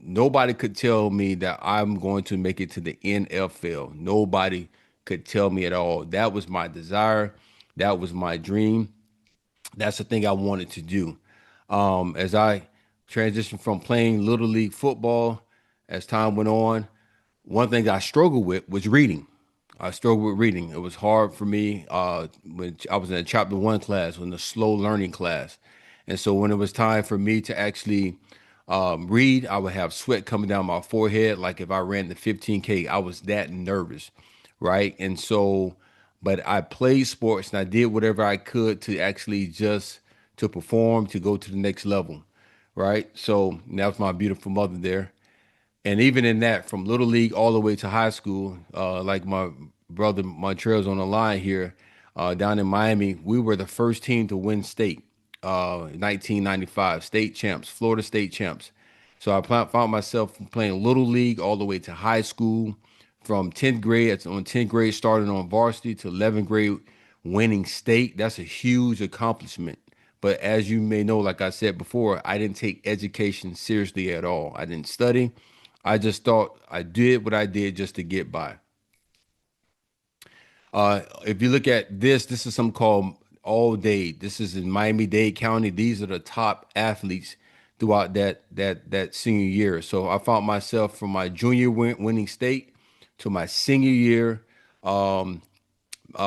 nobody could tell me that I'm going to make it to the NFL. Nobody could tell me at all. That was my desire. That was my dream. That's the thing I wanted to do. As I transitioned from playing little league football, as time went on, one thing I struggled with was reading. I struggled with reading. It was hard for me when I was in a chapter one class, in the slow learning class. And so when it was time for me to actually read, I would have sweat coming down my forehead. Like if I ran the 15K, I was that nervous, right? And so, but I played sports and I did whatever I could to actually just to perform, to go to the next level, right? So that was my beautiful mother there. And even in that, from little league all the way to high school, like my brother Montreal's on the line here, down in Miami, we were the first team to win state, 1995, state champs, Florida state champs. So found myself playing little league all the way to high school, from 10th grade, on 10th grade, starting on varsity to 11th grade, winning state. That's a huge accomplishment. But as you may know, like I said before, I didn't take education seriously at all. I didn't study. I just thought I did what I did just to get by. If you look at this is something called All Dade. This is in Miami-Dade County. These are the top athletes throughout that senior year. So I found myself from my junior winning state to my senior year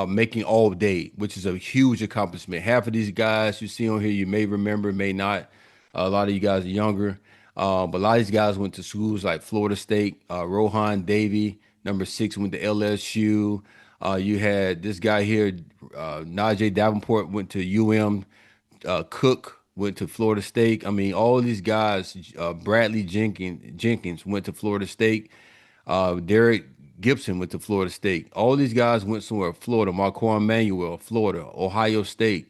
making All Day, which is a huge accomplishment. Half of these guys you see on here, you may remember, may not. A lot of you guys are younger, but a lot of these guys went to schools like Florida State. Rohan Davey, number 6, went to LSU. You had this guy here, Najee Davenport, went to UM. Cook went to Florida State. I mean, all these guys, Bradley Jenkins went to Florida State. Derek Gibson went to Florida State. All these guys went somewhere. Florida, Marco Emmanuel, Florida, Ohio State.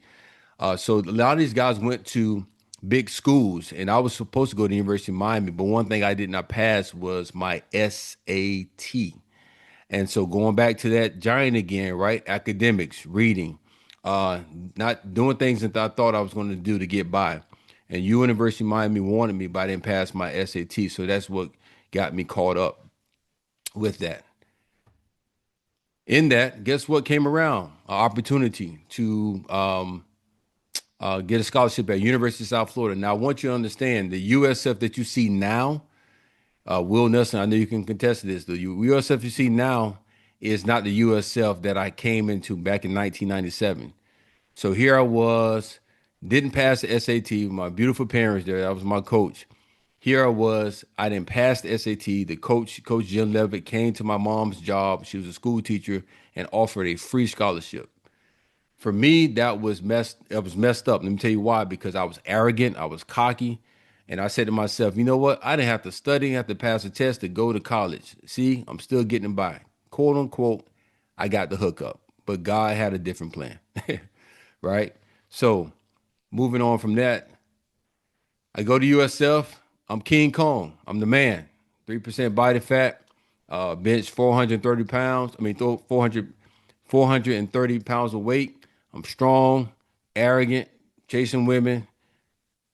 So a lot of these guys went to big schools, and I was supposed to go to the University of Miami, but one thing I did not pass was my SAT. And so going back to that giant again, right? Academics, reading, uh, not doing things that I thought I was going to do to get by. And University of Miami wanted me, but I didn't pass my SAT. So that's what got me caught up with that. In that, guess what came around? An opportunity to get a scholarship at University of South Florida. Now, I want you to understand the USF that you see now, Will Nelson, I know you can contest this. The USF you see now is not the USF that I came into back in 1997. So here I was, didn't pass the SAT. My beautiful parents there, that was my coach. Here I was, I didn't pass the SAT. The coach, Coach Jim Levitt, came to my mom's job. She was a school teacher and offered a free scholarship. For me, that was messed up. Let me tell you why. Because I was arrogant, I was cocky, and I said to myself, you know what? I didn't have to study, have to pass a test to go to college. See, I'm still getting by. Quote unquote, I got the hookup. But God had a different plan. Right? So moving on from that, I go to USF. I'm King Kong. I'm the man. 3% body fat, bench 430 pounds. I mean, throw 430 pounds of weight. I'm strong, arrogant, chasing women.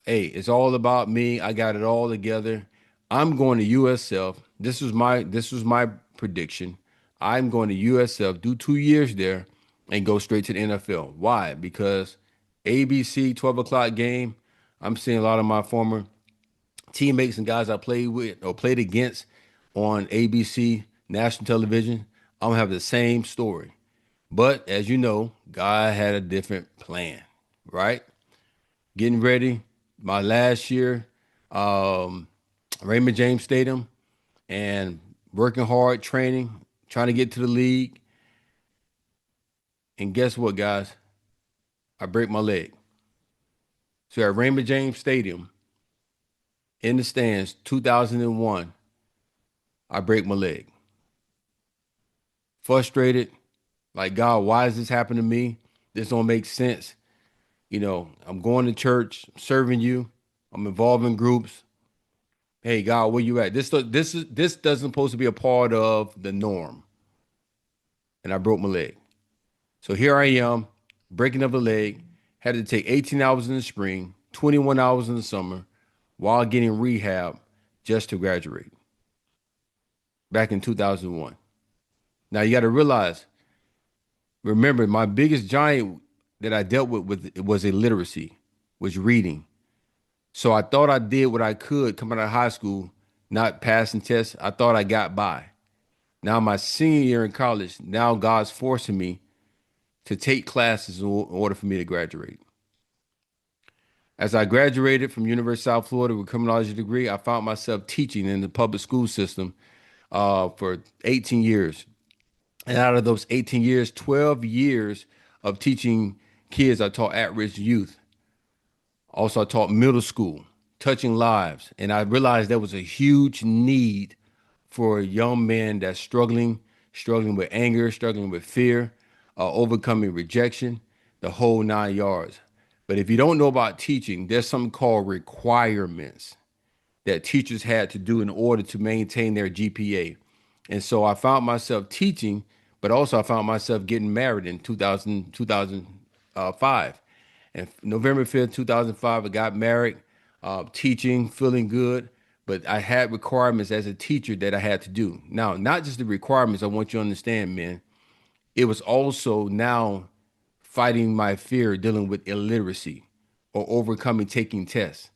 Hey, it's all about me. I got it all together. I'm going to USF. This was my prediction. I'm going to USF, do 2 years there, and go straight to the NFL. Why? Because ABC 12 o'clock game. I'm seeing a lot of my former teammates and guys I played with or played against on ABC national television. I'm gonna have the same story. But as you know, God had a different plan, right? Getting ready, my last year, um, Raymond James Stadium, and working hard, training, trying to get to the league. And guess what, guys? I break my leg. So at Raymond James Stadium in the stands, 2001, I break my leg. Frustrated, like, God, why is this happening to me? This don't make sense. I'm going to church, serving you. I'm involved in groups. Hey, God, where you at? This doesn't supposed to be a part of the norm. And I broke my leg. So here I am, breaking of a leg. Had to take 18 hours in the spring, 21 hours in the summer, while getting rehab. just to graduate back in 2001. Now you got to realize, remember, my biggest giant that I dealt with was illiteracy, was reading. So I thought I did what I could coming out of high school, not passing tests. I thought I got by. Now my senior year in college, now God's forcing me to take classes in order for me to graduate. As I graduated from University of South Florida with a criminology degree, I found myself teaching in the public school system for 18 years. And out of those 18 years, 12 years of teaching kids, I taught at-risk youth. Also, I taught middle school, touching lives. And I realized there was a huge need for a young man that's struggling with anger, struggling with fear, overcoming rejection, the whole 9 yards. But if you don't know about teaching, there's something called requirements that teachers had to do in order to maintain their GPA. And so I found myself teaching, but also I found myself getting married in 2005. And November 5th, 2005, I got married, teaching, feeling good. But I had requirements as a teacher that I had to do. Now, not just the requirements, I want you to understand, man. It was also now fighting my fear dealing with illiteracy or overcoming taking tests.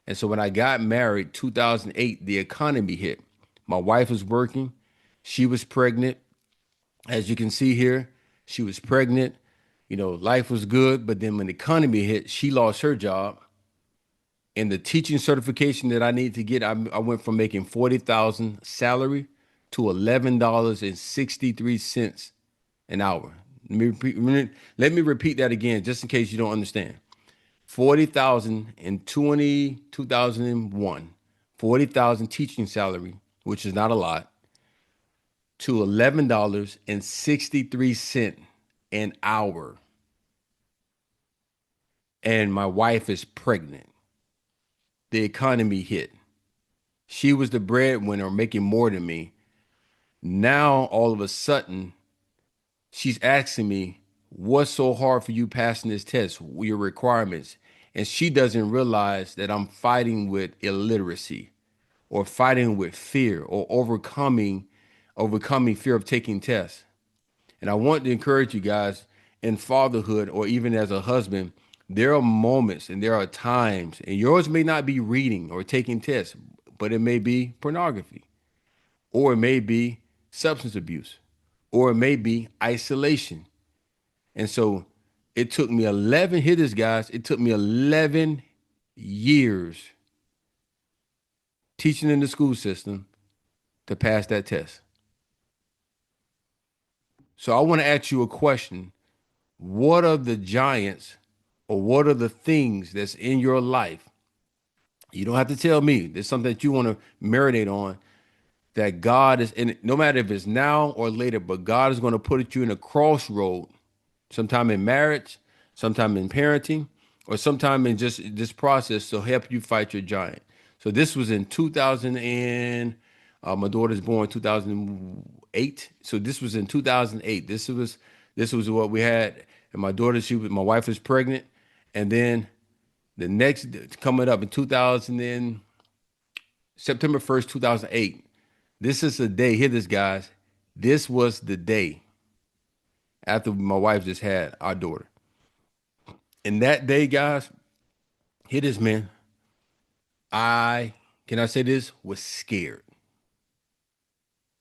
And so when I got married, 2008, the economy hit. My wife was working. She was pregnant. As you can see here, she was pregnant. Life was good. But then when the economy hit, she lost her job. And the teaching certification that I needed to get, I went from making 40,000 salary to $11.63 an hour. Let me repeat that again, just in case you don't understand. 40,000 in 2001, 40,000 teaching salary, which is not a lot, to $11.63 an hour. And my wife is pregnant. The economy hit. She was the breadwinner making more than me. Now, all of a sudden, she's asking me, what's so hard for you passing this test? Your requirements. And she doesn't realize that I'm fighting with illiteracy or fighting with fear or overcoming fear of taking tests. And I want to encourage you guys in fatherhood or even as a husband, there are moments and there are times, and yours may not be reading or taking tests, but it may be pornography, or it may be substance abuse, or it may be isolation. And so it took me 11, hear this, guys, it took me 11 years teaching in the school system to pass that test. So I want to ask you a question. What are the giants or what are the things that's in your life? You don't have to tell me. There's something that you want to marinate on that God is in, no matter if it's now or later, but God is going to put you in a crossroad, sometime in marriage, sometime in parenting, or sometime in just this process to help you fight your giant. So this was in 2000 and my daughter's born in 2008. So this was in 2008. This was what we had. And my wife was pregnant. And then the next coming up in 2000 and September 1st, 2008. This is the day. Hear this, guys. This was the day after my wife just had our daughter. And that day, guys, hear this, man. Can I say this? Was scared.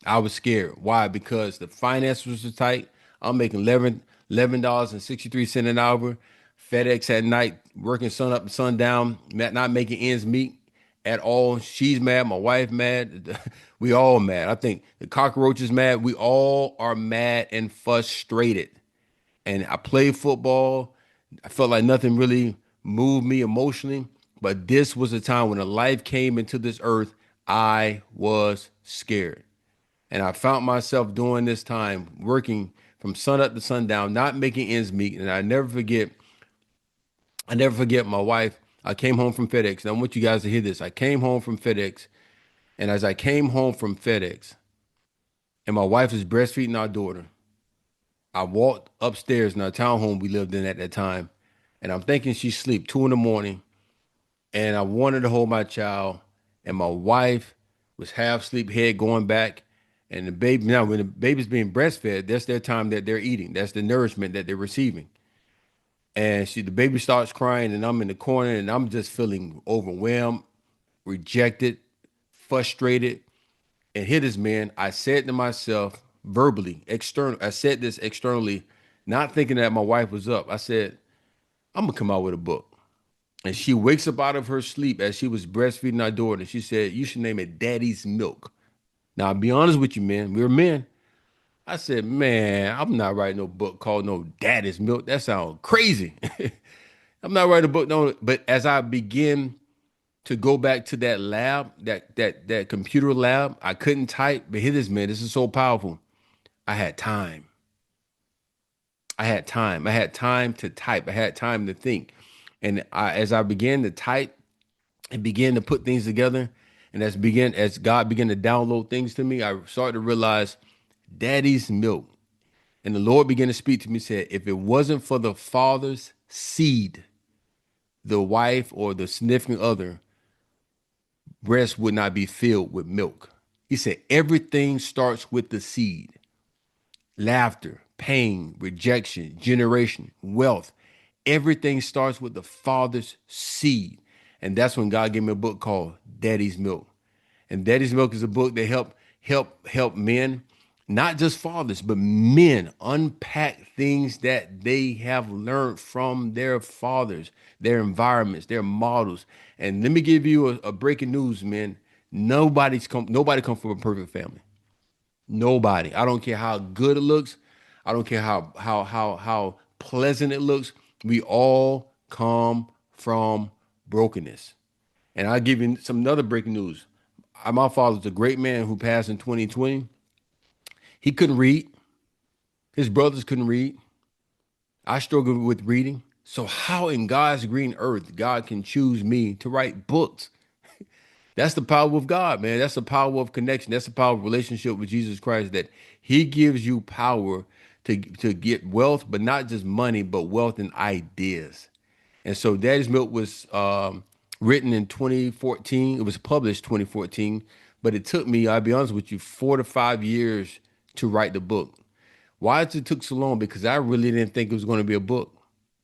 I was scared. Why? Because the finances were tight. I'm making $11.63 an hour. FedEx at night, working sun up and sun down, not making ends meet at all. She's mad. My wife mad. We all mad. I think the cockroach is mad. We all are mad and frustrated. And I played football. I felt like nothing really moved me emotionally. But this was a time when a life came into this earth. I was scared. And I found myself during this time working from sun up to sundown, not making ends meet. And I never forget my wife. I came home from FedEx. And I want you guys to hear this. I came home from FedEx. And as I came home from FedEx, and my wife is breastfeeding our daughter, I walked upstairs in our townhome we lived in at that time. And I'm thinking she's asleep, 2 in the morning. And I wanted to hold my child. and my wife was half asleep, head going back. And the baby, now when the baby's being breastfed, that's their time that they're eating. That's the nourishment that they're receiving. And the baby starts crying, and I'm in the corner, and I'm just feeling overwhelmed, rejected, frustrated. And here this man, I said to myself verbally, external. I said this externally, not thinking that my wife was up. I said, I'm gonna come out with a book. And she wakes up out of her sleep as she was breastfeeding our daughter, and she said, "You should name it Daddy's Milk." Now, I'll be honest with you, man. We're men. I said, "Man, I'm not writing no book called no Daddy's Milk. That sounds crazy." I'm not writing a book, no. But as I begin to go back to that lab, that computer lab, I couldn't type. But hear this, man. This is so powerful. I had time. I had time. I had time to type. I had time to think. And as I began to type and began to put things together, and as God began to download things to me, I started to realize Daddy's milk. And the Lord began to speak to me, said, if it wasn't for the father's seed, the wife or the significant other breast would not be filled with milk. He said, everything starts with the seed. Laughter, pain, rejection, generation, wealth. Everything starts with the father's seed. And that's when God gave me a book called Daddy's Milk. And Daddy's Milk is a book that help men, not just fathers, but men unpack things that they have learned from their fathers, their environments, their models. And let me give you a breaking news, man. Nobody come from a perfect family. Nobody. I don't care how good it looks. I don't care how pleasant it looks. We all come from brokenness. And I'll give you some another breaking news. My father's a great man who passed in 2020. He couldn't read. His brothers couldn't read. I struggled with reading. So how in God's green earth God can choose me to write books? That's the power of God, man. That's the power of connection. That's the power of relationship with Jesus Christ, that he gives you power to get wealth, but not just money, but wealth and ideas. And so Daddy's Milk was written in 2014. It was published 2014, but it took me, I'll be honest with you, 4 to 5 years to write the book. Why it took so long? Because I really didn't think it was going to be a book.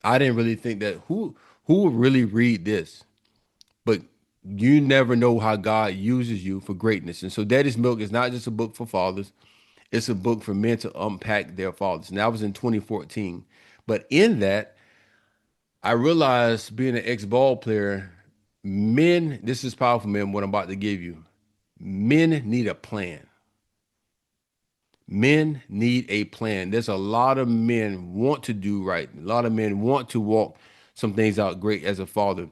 I didn't really think that who would really read this. But you never know how God uses you for greatness. And so Daddy's Milk is not just a book for fathers, it's a book for men to unpack their fathers. And that was in 2014. But in that, I realized being an ex-ball player, men, this is powerful, man, what I'm about to give you. Men need a plan. Men need a plan. There's a lot of men want to do right. A lot of men want to walk some things out great as a father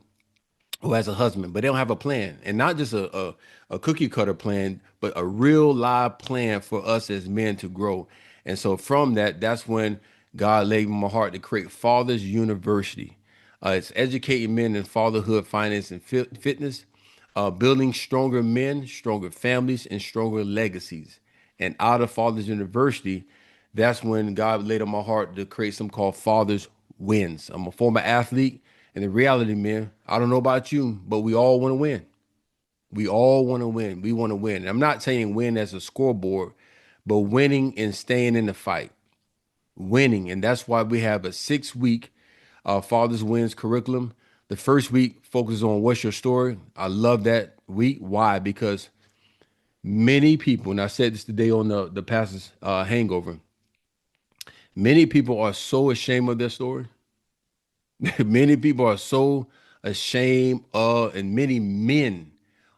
who has a husband, but they don't have a plan, and not just a cookie cutter plan, but a real live plan for us as men to grow. And so from that, that's when God laid in my heart to create Fathers University. It's educating men in fatherhood, finance, and fitness, building stronger men, stronger families, and stronger legacies. And out of Fathers University, that's when God laid on my heart to create something called Fathers Wins. I'm a former athlete, and the reality, man, I don't know about you, but we all want to win. We all want to win. We want to win. And I'm not saying win as a scoreboard, but winning and staying in the fight. Winning. And that's why we have a 6 week Fathers Wins curriculum. The first week focuses on what's your story. I love that week. Why? Because many people, and I said this today on the pastor's hangover, many people are so ashamed of their story. Many people are so ashamed of, and many men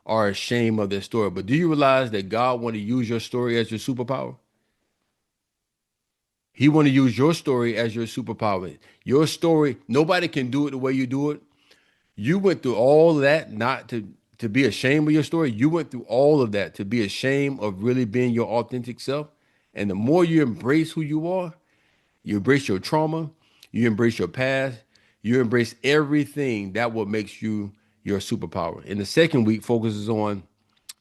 are ashamed of their story. But do you realize that God want to use your story as your superpower? He want to use your story as your superpower. Your story, nobody can do it the way you do it. You went through all that not to be ashamed of your story. You went through all of that to be ashamed of really being your authentic self. And the more you embrace who you are, you embrace your trauma, you embrace your past, you embrace everything, that what makes you your superpower. And the second week focuses on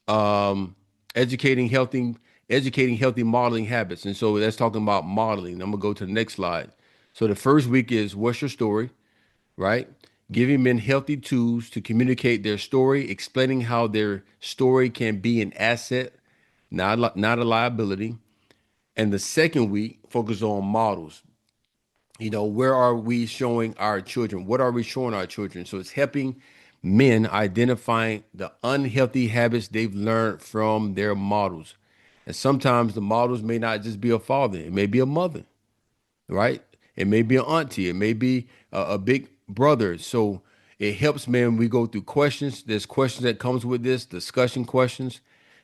um, educating healthy, educating healthy modeling habits. And so that's talking about modeling. I'm gonna go to the next slide. So the first week is what's your story, right? giving men healthy tools to communicate their story, explaining how their story can be an asset, not a liability. And the second week, focus on models. Where are we showing our children? What are we showing our children? So it's helping men identifying the unhealthy habits they've learned from their models. And sometimes the models may not just be a father, it may be a mother, right? It may be an auntie, it may be a big brother. So it helps men. We go through questions. There's questions that comes with this, discussion questions.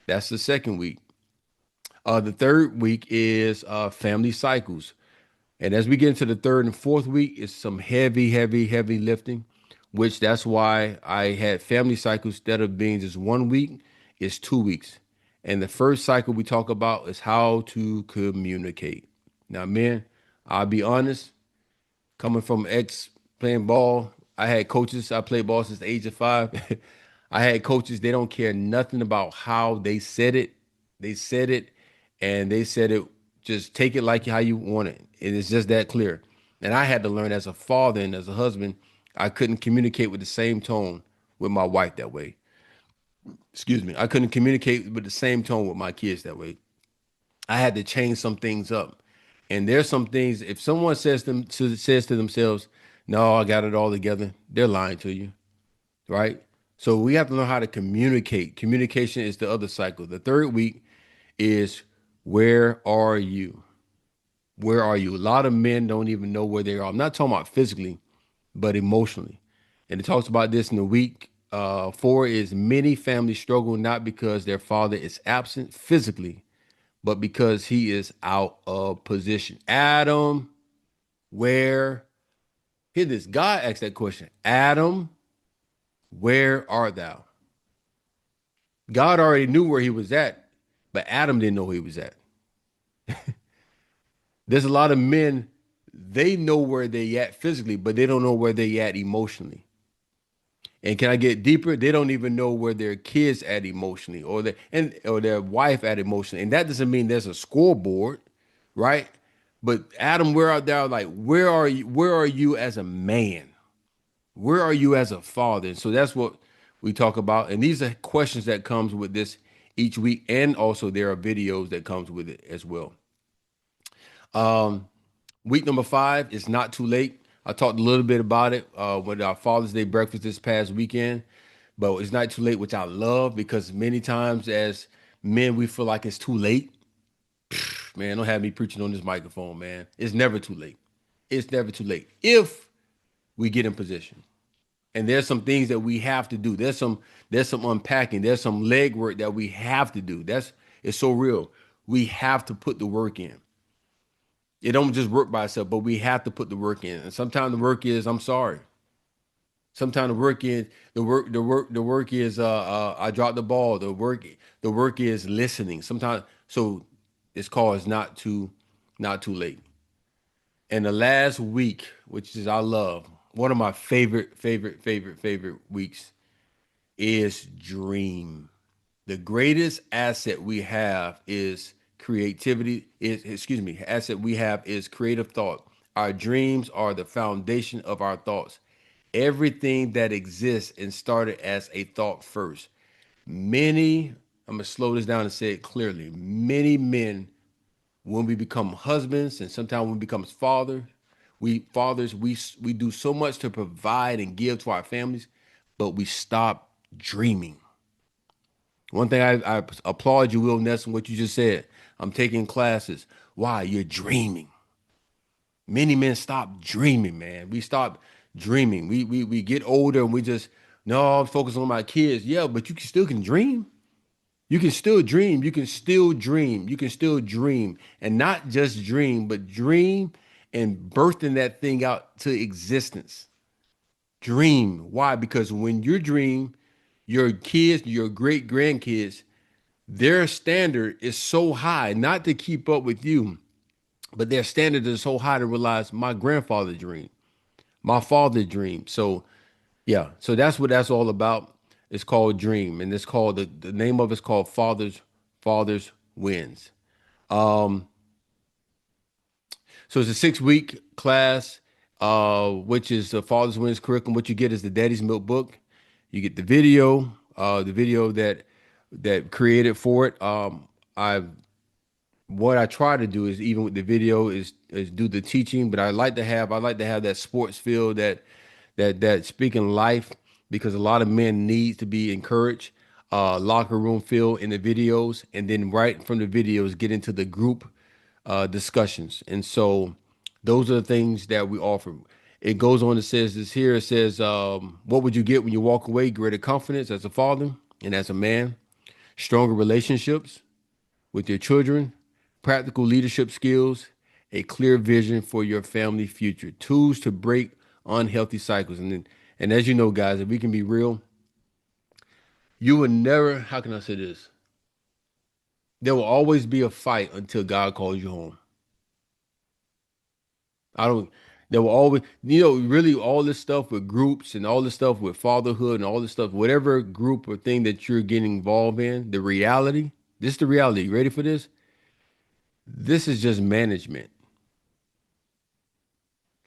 That's the second week. The third week is family cycles. And as we get into the third and fourth week, it's some heavy, heavy, heavy lifting, which that's why I had family cycles instead of being just 1 week, it's 2 weeks. And the first cycle we talk about is how to communicate. Now, men, I'll be honest, coming from ex playing ball, I had coaches. I played ball since the age of 5. I had coaches, they don't care nothing about how they said it. They said it and they said it, just take it like how you want it. And it's just that clear. And I had to learn as a father and as a husband, I couldn't communicate with the same tone with my wife that way. Excuse me. I couldn't communicate with the same tone with my kids that way. I had to change some things up. And there's some things, if someone says to themselves, "No, I got it all together," they're lying to you, right? So we have to learn how to communicate. Communication is the other cycle. The third week is, where are you? Where are you? A lot of men don't even know where they are. I'm not talking about physically, but emotionally. And it talks about this in the week. Four is, many families struggle not because their father is absent physically, but because he is out of position. Adam, where? Hear this. God asked that question. Adam, where art thou? God already knew where he was at, but Adam didn't know where he was at. There's a lot of men, they know where they at physically, but they don't know where they at emotionally. And can I get deeper? They don't even know where their kids at emotionally, or their wife at emotionally. And that doesn't mean there's a scoreboard, right? But Adam, where are thou? Like, where are you? Where are you as a man? Where are you as a father? And so that's what we talk about. And these are questions that comes with this each week, and also there are videos that comes with it as well. Week number 5 is not too late. I talked a little bit about it with our Father's Day breakfast this past weekend, but it's not too late, which I love, because many times as men we feel like it's too late. Man, don't have me preaching on this microphone, man. It's never too late. It's never too late if we get in position. And there's some things that we have to do. There's some unpacking. There's some legwork that we have to do. It's so real. We have to put the work in. It don't just work by itself, but we have to put the work in. And sometimes the work is, I'm sorry. Sometimes the work is I dropped the ball. The work is listening. Sometimes, so it's called, it's not too late. And the last week, which is I love, one of my favorite weeks, is dream. The greatest asset we have is creativity. Asset we have is creative thought. Our dreams are the foundation of our thoughts. Everything that exists and started as a thought first. Many, I'm gonna slow this down and say it clearly. Many men, when we become husbands, and sometimes when we become fathers, we do so much to provide and give to our families, but we stop dreaming. One thing I applaud you, Will Nelson, what you just said. I'm taking classes. Why? You're dreaming. Many men stop dreaming, man. We stop dreaming. We get older and we just, no, I'm focused on my kids. Yeah, but you can still can dream. You can still dream. You can still dream. You can still dream. And not just dream, but dream and birthing that thing out to existence. Dream. Why? Because when you dream, your kids, your great grandkids, their standard is so high, not to keep up with you, but their standard is so high to realize my grandfather dreamed, my father dreamed. So yeah, so that's what that's all about. It's called Dream, and it's called the name of it's called Fathers Wins. Um, so it's a 6 week class. which is the Father's Wins curriculum. What you get is the Daddy's Milk book. You get the video that created for it. I what I try to do is even with the video is do the teaching, but I like to have that sports feel that speaking life because a lot of men need to be encouraged. Locker room feel in the videos, and then right from the videos get into the group discussions. And so those are the things that we offer. It goes on, it says this here, it says, what would you get when you walk away? Greater confidence as a father and as a man, stronger relationships with your children, practical leadership skills, a clear vision for your family future, tools to break unhealthy cycles. And as you know, guys, if we can be real, you will never, how can I say this? There will always be a fight until God calls you home. I don't, there will always, really all this stuff with groups and all this stuff with fatherhood and all this stuff, whatever group or thing that you're getting involved in, this is the reality. You ready for this? This is just management.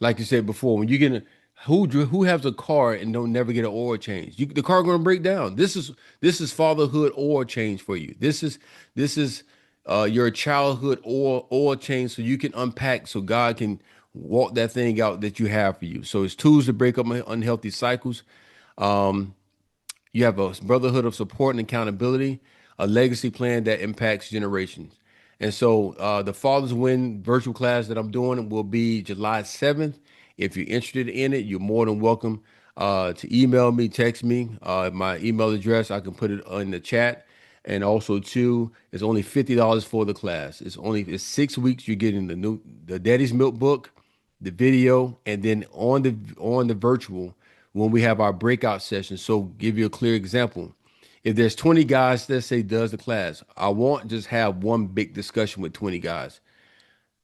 Like you said before, when you get who has a car and don't never get an oil change, the car gonna break down. This is fatherhood oil change for you. This is your childhood oil change so you can unpack so God can walk that thing out that you have for you. So it's tools to break up unhealthy cycles. Um, you have a brotherhood of support and accountability, a legacy plan that impacts generations. And so the Father's Win virtual class that I'm doing will be July 7th. If you're interested in it, you're more than welcome to email me, text me. My email address, I can put it in the chat. And also, too, it's only $50 for the class. It's 6 weeks. You're getting the Daddy's Milk book, the video, and then on the virtual when we have our breakout session. So give you a clear example. If there's 20 guys, let's say does the class, I won't just have one big discussion with 20 guys.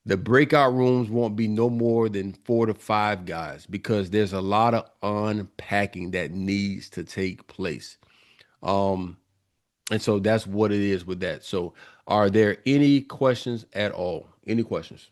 The breakout rooms won't be no more than 4 to 5 guys because there's a lot of unpacking that needs to take place. Um, and so that's what it is with that. So are there any questions at all? Any questions?